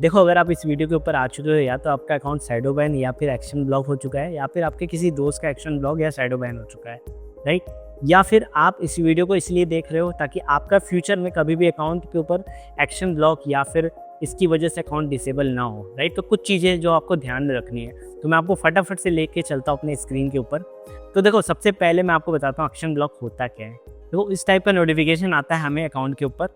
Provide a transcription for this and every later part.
देखो, अगर आप इस वीडियो के ऊपर आ चुके हो, या तो आपका अकाउंट शैडो बैन या फिर एक्शन ब्लॉक हो चुका है, या फिर आपके किसी दोस्त का एक्शन ब्लॉक या शैडो बैन हो चुका है, राइट? या फिर आप इस वीडियो को इसलिए देख रहे हो ताकि आपका फ्यूचर में कभी भी अकाउंट के ऊपर एक्शन ब्लॉक या फिर इसकी वजह से अकाउंट डिसेबल ना हो, राइट? तो कुछ चीज़ें जो आपको ध्यान में रखनी है, तो मैं आपको फटाफट से लेके चलता हूँ अपने स्क्रीन के ऊपर। तो देखो, सबसे पहले मैं आपको बताता हूँ एक्शन ब्लॉक होता क्या है। तो इस टाइप का नोटिफिकेशन आता है हमें अकाउंट के ऊपर,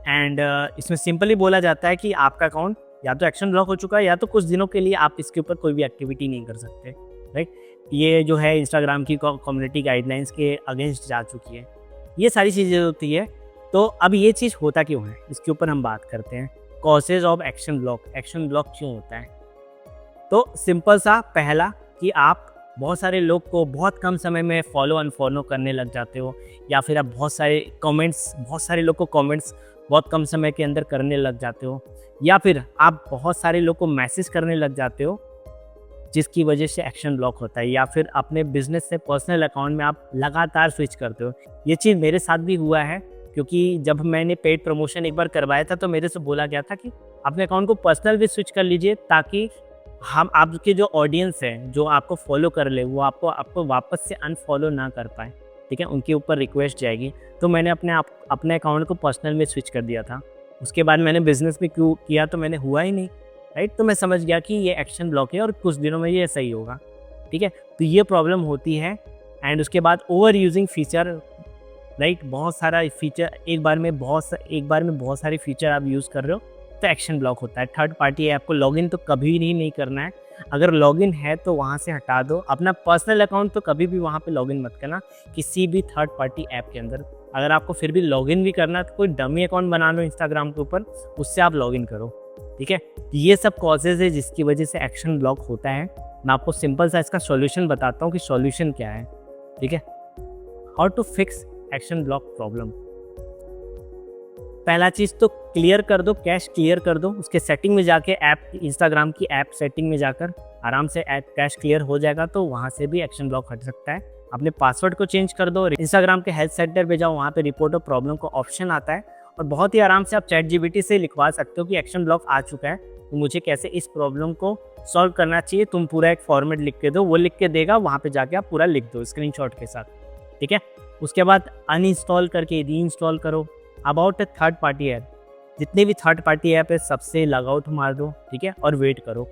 एंड इसमें सिंपली बोला जाता है कि आपका अकाउंट या तो एक्शन ब्लॉक हो चुका है, या तो कुछ दिनों के लिए आप इसके ऊपर कोई भी एक्टिविटी नहीं कर सकते, राइट? ये जो है इंस्टाग्राम की कम्युनिटी गाइडलाइंस के अगेंस्ट जा चुकी है, ये सारी चीज़ें होती है। तो अब ये चीज़ होता क्यों है, इसके ऊपर हम बात करते हैं। Causes of action block, action block क्यों होता है? तो सिंपल सा, पहला कि आप बहुत सारे लोग को बहुत कम समय में फॉलो अनफॉलो करने लग जाते हो, या फिर आप बहुत सारे लोग को कमेंट्स बहुत कम समय के अंदर करने लग जाते हो, या फिर आप बहुत सारे लोग को मैसेज करने लग जाते हो, जिसकी वजह से एक्शन ब्लॉक होता है। या फिर अपने बिजनेस से पर्सनल अकाउंट में आप लगातार स्विच करते हो। ये चीज़ मेरे साथ भी हुआ है, क्योंकि जब मैंने पेड प्रमोशन एक बार करवाया था तो मेरे से बोला गया था कि अपने अकाउंट को पर्सनल भी स्विच कर लीजिए, ताकि हम आपके जो ऑडियंस है जो आपको फॉलो कर ले, वो आपको वापस से अनफॉलो ना कर पाए, ठीक है? उनके ऊपर रिक्वेस्ट जाएगी। तो मैंने अपने अकाउंट को पर्सनल में स्विच कर दिया था। उसके बाद मैंने बिजनेस में क्यों किया, तो मैंने हुआ ही नहीं, राइट? तो मैं समझ गया कि ये एक्शन ब्लॉक है और कुछ दिनों में ये सही होगा, ठीक है? तो ये प्रॉब्लम होती है। एंड उसके बाद ओवर यूजिंग फीचर, राइट? बहुत सारा फीचर एक बार में बहुत सारे फीचर आप यूज़ कर रहे हो, तो एक्शन ब्लॉक होता है। थर्ड पार्टी ऐप को लॉगिन तो कभी नहीं करना है। अगर लॉगिन है तो वहाँ से हटा दो। अपना पर्सनल अकाउंट तो कभी भी वहाँ पे लॉगिन मत करना किसी भी थर्ड पार्टी ऐप के अंदर। अगर आपको फिर भी लॉगिन भी करना है तो कोई डमी अकाउंट बना लो इंस्टाग्राम के ऊपर, उससे आप लॉगिन करो, ठीक है? ये सब कॉजेज है जिसकी वजह से एक्शन ब्लॉक होता है। मैं आपको सिंपल सा इसका सॉल्यूशन बताता हूँ कि सॉल्यूशन क्या है, ठीक है? How to fix action block problem. पहला चीज़ तो क्लियर कर दो, कैश क्लियर कर दो। उसके सेटिंग में जाके इंस्टाग्राम की ऐप सेटिंग में जाकर आराम से ऐप कैश क्लियर हो जाएगा, तो वहाँ से भी एक्शन ब्लॉक हट सकता है। अपने पासवर्ड को चेंज कर दो। इंस्टाग्राम के हेल्प सेंटर पे जाओ, वहाँ पे रिपोर्ट ऑफ प्रॉब्लम का ऑप्शन आता है, और बहुत ही आराम से आप ChatGPT से लिखवा सकते हो कि एक्शन ब्लॉक आ चुका है, तो मुझे कैसे इस प्रॉब्लम को सॉल्व करना चाहिए। तुम पूरा एक फॉर्मेट लिख के दो, वो लिख के देगा, वहाँ पे जाके आप पूरा लिख दो स्क्रीनशॉट के साथ, ठीक है? उसके बाद अनइंस्टॉल करके रीइंस्टॉल करो। अबाउट थर्ड पार्टी ऐप, जितनी भी थर्ड पार्टी ऐप है सबसे लॉग आउट मार दो, ठीक है? और वेट करो।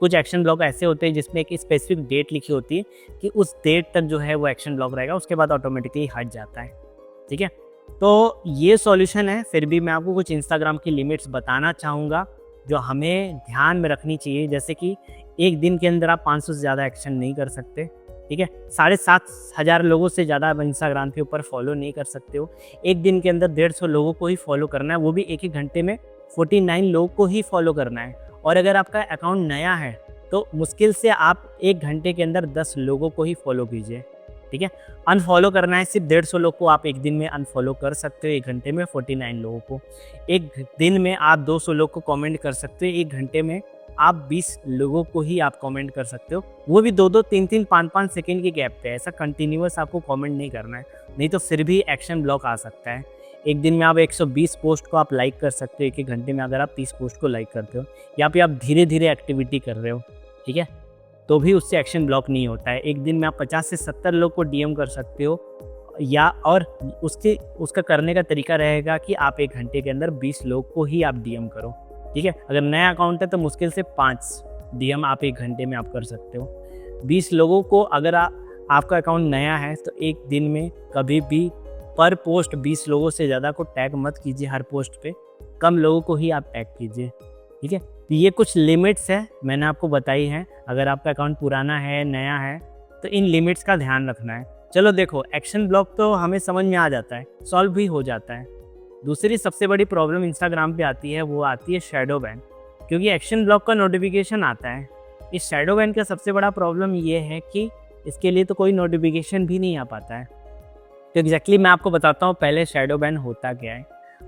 कुछ एक्शन ब्लॉक ऐसे होते हैं जिसमें एक स्पेसिफिक डेट लिखी होती है कि उस डेट तक जो है वो एक्शन ब्लॉक रहेगा, उसके बाद ऑटोमेटिकली हट जाता है, ठीक है? तो ये सॉल्यूशन है। फिर भी मैं आपको कुछ इंस्टाग्राम की लिमिट्स बताना चाहूँगा जो हमें ध्यान में रखनी चाहिए। जैसे कि एक दिन के अंदर आप 500 से ज़्यादा एक्शन नहीं कर सकते, ठीक है? 7,500 लोगों से ज़्यादा आप इंस्टाग्राम के ऊपर फॉलो नहीं कर सकते हो। एक दिन के अंदर 150 लोगों को ही फॉलो करना है, वो भी एक घंटे में 49 लोगों को ही फॉलो करना है। और अगर आपका अकाउंट नया है तो मुश्किल से आप 1 घंटे के अंदर 10 लोगों को ही फॉलो कीजिए, ठीक है? अनफॉलो करना है सिर्फ 150 लोग को आप एक दिन में अनफॉलो कर सकते हो, 1 घंटे में 49 लोगों को। एक दिन में आप 200 लोग को कमेंट कर सकते हो, 1 घंटे में आप 20 लोगों को ही आप कमेंट कर सकते हो, वो भी 2-2, 3-3, 5-5 सेकंड के गैप पे। ऐसा कंटिन्यूअस आपको कमेंट नहीं करना है, नहीं तो फिर भी एक्शन ब्लॉक आ सकता है। एक दिन में आप 120 पोस्ट को आप लाइक कर सकते हो, 1 घंटे में अगर आप 30 पोस्ट को लाइक करते हो, या फिर आप धीरे धीरे एक्टिविटी कर रहे हो, ठीक है? तो भी उससे एक्शन ब्लॉक नहीं होता है। एक दिन में आप 50 से 70 लोग को DM कर सकते हो, या और उसका करने का तरीका रहेगा कि आप 1 घंटे के अंदर 20 लोग को ही आप DM करो, ठीक है? अगर नया अकाउंट है तो मुश्किल से 5 DM आप 1 घंटे में आप कर सकते हो। 20 लोगों को, अगर आपका अकाउंट नया है तो एक दिन में कभी भी पर पोस्ट 20 लोगों से ज़्यादा को टैग मत कीजिए। हर पोस्ट पे कम लोगों को ही आप टैग कीजिए, ठीक है? तो ये कुछ लिमिट्स है मैंने आपको बताई हैं। अगर आपका अकाउंट पुराना है, नया है, तो इन लिमिट्स का ध्यान रखना है। चलो देखो, एक्शन ब्लॉक तो हमें समझ में आ जाता है, सॉल्व भी हो जाता है। दूसरी सबसे बड़ी प्रॉब्लम इंस्टाग्राम पे आती है, वो आती है शैडो बैन। क्योंकि एक्शन ब्लॉक का नोटिफिकेशन आता है, इस शैडो बैन का सबसे बड़ा प्रॉब्लम ये है कि इसके लिए तो कोई नोटिफिकेशन भी नहीं आ पाता है। तो एग्जैक्टली मैं आपको बताता हूँ पहले शैडो बैन होता क्या है।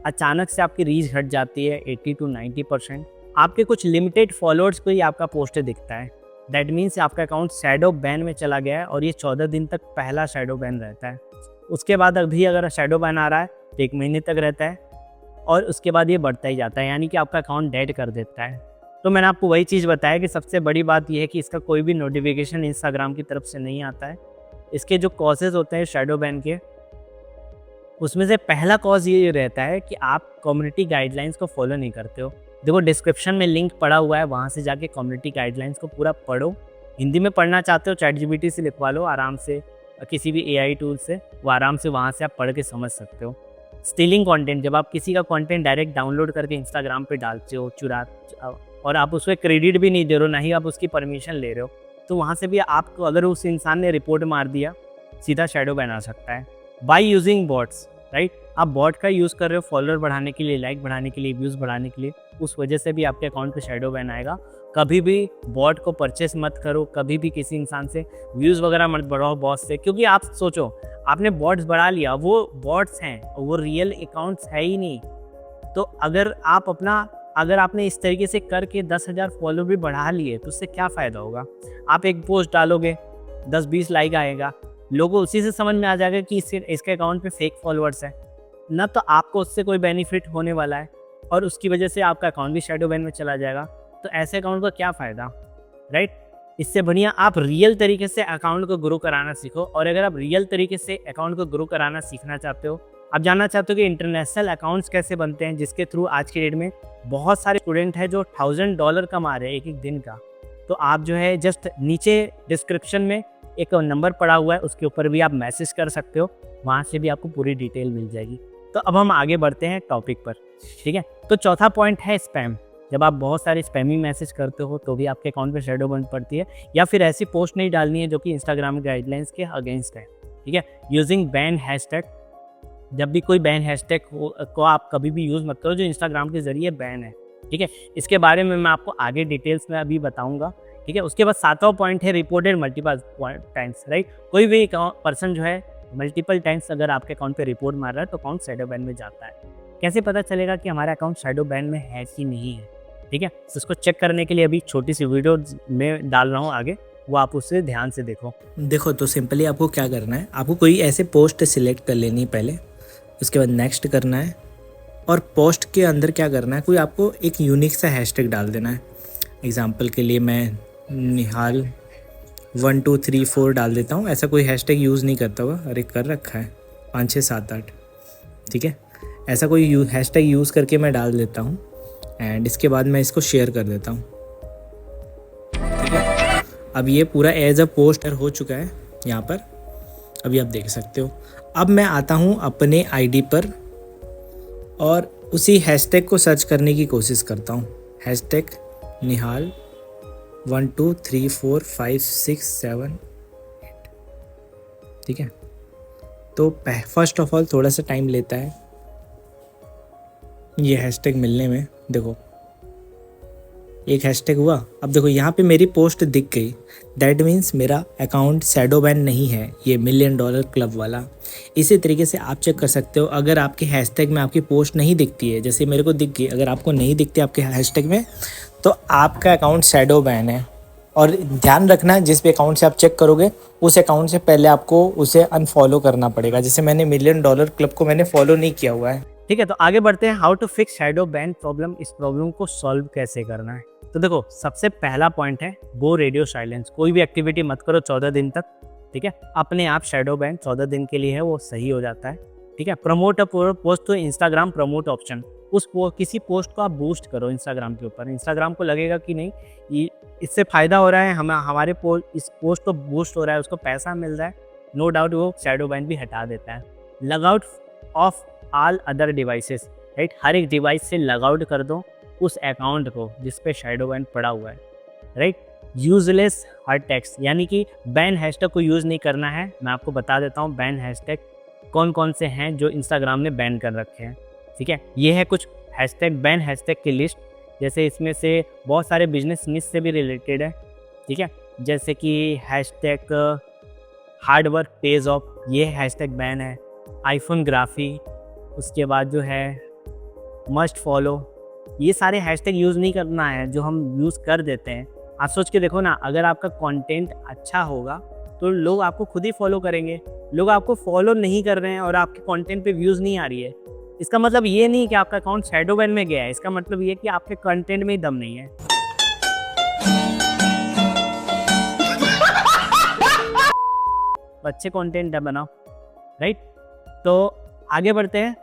अचानक से आपकी रीच घट जाती है 80 to 90%। आपके कुछ लिमिटेड फॉलोअर्स को ही आपका पोस्ट दिखता है। दैट मीन्स आपका अकाउंट शैडो बैन में चला गया है, और ये 14 दिन तक पहला शैडो बैन रहता है। उसके बाद अभी अगर शैडो बैन आ रहा है तो 1 महीने तक रहता है, और उसके बाद ये बढ़ता ही जाता है, यानी कि आपका अकाउंट डेड कर देता है। तो मैंने आपको वही चीज़ बताया कि सबसे बड़ी बात ये है कि इसका कोई भी नोटिफिकेशन इंस्टाग्राम की तरफ से नहीं आता है। इसके जो कॉजेज़ होते हैं शैडो बैन के, उसमें से पहला कॉज ये रहता है कि आप कम्युनिटी गाइडलाइंस को फॉलो नहीं करते हो। देखो डिस्क्रिप्शन में लिंक पड़ा हुआ है, वहाँ से जाके कम्युनिटी गाइडलाइंस को पूरा पढ़ो। हिंदी में पढ़ना चाहते हो ChatGPT से लिखवा लो आराम से, किसी भी AI टूल से, वो आराम से वहाँ से आप पढ़ के समझ सकते हो। स्टीलिंग कंटेंट, जब आप किसी का कंटेंट डायरेक्ट डाउनलोड करके इंस्टाग्राम पे डालते हो और आप उसको क्रेडिट भी नहीं दे रहे हो, ना ही आप उसकी परमिशन ले रहे हो, तो वहाँ से भी आपको, अगर उस इंसान ने रिपोर्ट मार दिया, सीधा शैडो बैन आ सकता है। बाय यूजिंग बॉट्स, राइट, आप बॉट का यूज़ कर रहे हो फॉलोअर बढ़ाने के लिए, लाइक बढ़ाने के लिए, व्यूज़ बढ़ाने के लिए, उस वजह से भी आपके अकाउंट पे शैडो बैन आएगा। कभी भी बॉट को परचेस मत करो, कभी भी किसी इंसान से व्यूज़ वगैरह मत बढ़ाओ बॉस से, क्योंकि आप सोचो आपने बॉट्स बढ़ा लिया, वो बॉट्स हैं, वो रियल अकाउंट्स है ही नहीं। तो अगर आपने इस तरीके से करके 10,000 फॉलो भी बढ़ा लिए तो उससे क्या फ़ायदा होगा। आप एक पोस्ट डालोगे, 10-20 लाइक आएगा, लोगों उसी से समझ में आ जाएगा कि इसके अकाउंट पे फेक फॉलोअर्स हैं, ना तो आपको उससे कोई बेनिफिट होने वाला है और उसकी वजह से आपका अकाउंट भी शैडो बैन में चला जाएगा। तो ऐसे अकाउंट का क्या फ़ायदा, राइट। इससे बढ़िया आप रियल तरीके से अकाउंट को ग्रो कराना सीखो। और अगर आप रियल तरीके से अकाउंट को ग्रो कराना सीखना चाहते हो, आप जानना चाहते हो कि इंटरनेशनल अकाउंट्स कैसे बनते हैं, जिसके थ्रू आज की डेट में बहुत सारे स्टूडेंट हैं जो $1000 कमा रहे हैं एक दिन का, तो आप जो है जस्ट नीचे डिस्क्रिप्शन में एक नंबर पड़ा हुआ है, उसके ऊपर भी आप मैसेज कर सकते हो, वहाँ से भी आपको पूरी डिटेल मिल जाएगी। तो अब हम आगे बढ़ते हैं टॉपिक पर, ठीक है। तो चौथा पॉइंट है स्पैम। जब आप बहुत सारे स्पैमी मैसेज करते हो तो भी आपके अकाउंट पे शैडो बैन पड़ती है, या फिर ऐसी पोस्ट नहीं डालनी है जो कि इंस्टाग्राम गाइडलाइंस के अगेंस्ट है, ठीक है। यूजिंग बैन हैशटैग, जब भी कोई बैन हैशटैग को आप कभी भी यूज़ मत करो जो इंस्टाग्राम के ज़रिए बैन है, ठीक है। इसके बारे में मैं आपको आगे डिटेल्स में अभी बताऊंगा, ठीक है। उसके बाद 7वां पॉइंट है रिपोर्टेड मल्टीपल टाइम्स, राइट। कोई भी पर्सन जो है मल्टीपल टाइम्स अगर आपके अकाउंट पे रिपोर्ट मार रहा है तो अकाउंट शैडो बैन में जाता है। कैसे पता चलेगा कि हमारा अकाउंट शैडो बैन में है कि नहीं है, ठीक है। तो इसको चेक करने के लिए अभी छोटी सी वीडियो में डाल रहा हूँ आगे, वो आप उससे ध्यान से देखो। तो सिंपली आपको क्या करना है, आपको कोई ऐसे पोस्ट सिलेक्ट कर लेनी है पहले, उसके बाद नेक्स्ट करना है, और पोस्ट के अंदर क्या करना है, कोई आपको एक यूनिक सा हैशटैग डाल देना है। एग्जांपल के लिए मैं निहाल 1 2 3 4 डाल देता हूँ। ऐसा कोई हैशटैग यूज़ नहीं करता हुआ, अरे कर रखा है 5 6 7 8, ठीक है। ऐसा कोई हैशटैग यूज़ करके मैं डाल देता हूँ एंड इसके बाद मैं इसको शेयर कर देता हूँ, ठीक है। अब ये पूरा एज अ पोस्टर हो चुका है यहाँ पर, अभी आप देख सकते हो। अब मैं आता हूँ अपने आईडी पर और उसी हैशटैग को सर्च करने की कोशिश करता हूँ, हैशटैग निहाल 1 2 3 4 5 6 7 8, ठीक है। तो फर्स्ट ऑफ ऑल थोड़ा सा टाइम लेता है ये हैशटैग मिलने में। देखो एक हैशटैग हुआ, अब देखो यहाँ पे मेरी पोस्ट दिख गई, दैट मीन्स मेरा अकाउंट शैडो बैन नहीं है, ये $1 मिलियन क्लब वाला। इसी तरीके से आप चेक कर सकते हो, अगर आपके हैशटैग में आपकी पोस्ट नहीं दिखती है, जैसे मेरे को दिख गई, अगर आपको नहीं दिखती आपके हैशटैग में तो आपका अकाउंट शैडो बैन है। और ध्यान रखना, जिस भी अकाउंट से आप चेक करोगे उस अकाउंट से पहले आपको उसे अनफॉलो करना पड़ेगा। जैसे मैंने $1 मिलियन क्लब को मैंने फॉलो नहीं किया हुआ है, ठीक है। तो आगे बढ़ते हैं, how to fix shadow ban problem. इस प्रॉब्लम को सॉल्व कैसे करना है। तो देखो सबसे पहला पॉइंट है गो रेडियो साइलेंस। कोई भी एक्टिविटी मत करो 14 दिन तक, ठीक है। अपने आप शैडो बैन 14 दिन के लिए है, वो सही हो जाता है, ठीक है। Promote a post to Instagram promote option, किसी पोस्ट को आप बूस्ट करो इंस्टाग्राम के ऊपर। इंस्टाग्राम को लगेगा कि नहीं इससे फ़ायदा हो रहा है, हमारे इस पोस्ट को बूस्ट हो रहा है, उसको पैसा मिल रहा है, नो डाउट वो शैडो बैन भी हटा देता है। Log out of all other devices, right. हर एक डिवाइस से लग आउट कर दो उस अकाउंट को जिस पे शैडो बैन पड़ा हुआ है, राइट। यूजलेस हर टेक्स्ट, यानी कि बैन हैशटैग को यूज़ नहीं करना है। मैं आपको बता देता हूँ बैन हैशटैग कौन कौन से हैं जो इंस्टाग्राम ने बैन कर रखे हैं, ठीक है। ये है कुछ हैशटैग, बैन हैशटैग की लिस्ट। जैसे इसमें से बहुत सारे बिजनेस मिस से भी रिलेटेड है, ठीक है। जैसे कि hashtag hard work page of, ये हैशटैग बैन है। आईफोन ग्राफी, उसके बाद जो है मस्ट फॉलो, ये सारे हैशटैग यूज़ नहीं करना है जो हम यूज़ कर देते हैं। आप सोच के देखो ना, अगर आपका कंटेंट अच्छा होगा तो लोग आपको खुद ही फॉलो करेंगे। लोग आपको फॉलो नहीं कर रहे हैं और आपके कंटेंट पे व्यूज़ नहीं आ रही है इसका मतलब ये नहीं कि आपका अकाउंट शैडो बैन में गया है, इसका मतलब ये कि आपके कंटेंट में ही दम नहीं है। अच्छे कंटेंट बनाओ, राइट। तो आगे बढ़ते हैं।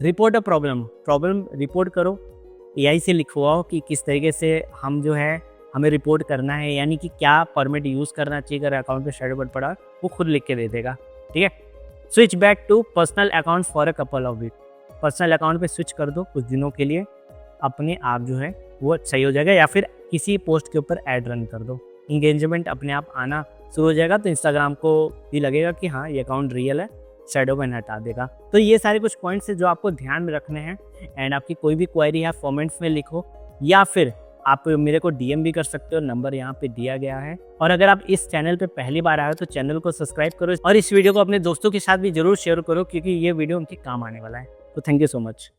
रिपोर्ट अ प्रॉब्लम रिपोर्ट करो, एआई से लिखवाओ कि किस तरीके से हम जो है हमें रिपोर्ट करना है, यानी कि क्या परमिट यूज़ करना चाहिए अगर अकाउंट पे शैडो बैन पड़ा, वो खुद लिख के दे देगा, ठीक है। Switch back to personal account for a couple of week, personal account पे स्विच कर दो कुछ दिनों के लिए, अपने आप जो है वो सही हो जाएगा, या फिर किसी पोस्ट के ऊपर ऐड रन कर दो, इंगेजमेंट अपने आप आना शुरू हो जाएगा। तो इंस्टाग्राम को भी लगेगा कि हाँ ये अकाउंट रियल है, शैडो बैन हटा देगा। तो ये सारे कुछ पॉइंट्स है जो आपको ध्यान में रखने हैं। एंड आपकी कोई भी क्वेरी है कमेंट्स में लिखो, या फिर आप मेरे को डीएम भी कर सकते हो, नंबर यहाँ पे दिया गया है। और अगर आप इस चैनल पे पहली बार आए हो तो चैनल को सब्सक्राइब करो, और इस वीडियो को अपने दोस्तों के साथ भी जरूर शेयर करो, क्योंकि ये वीडियो उनके काम आने वाला है। तो थैंक यू सो मच।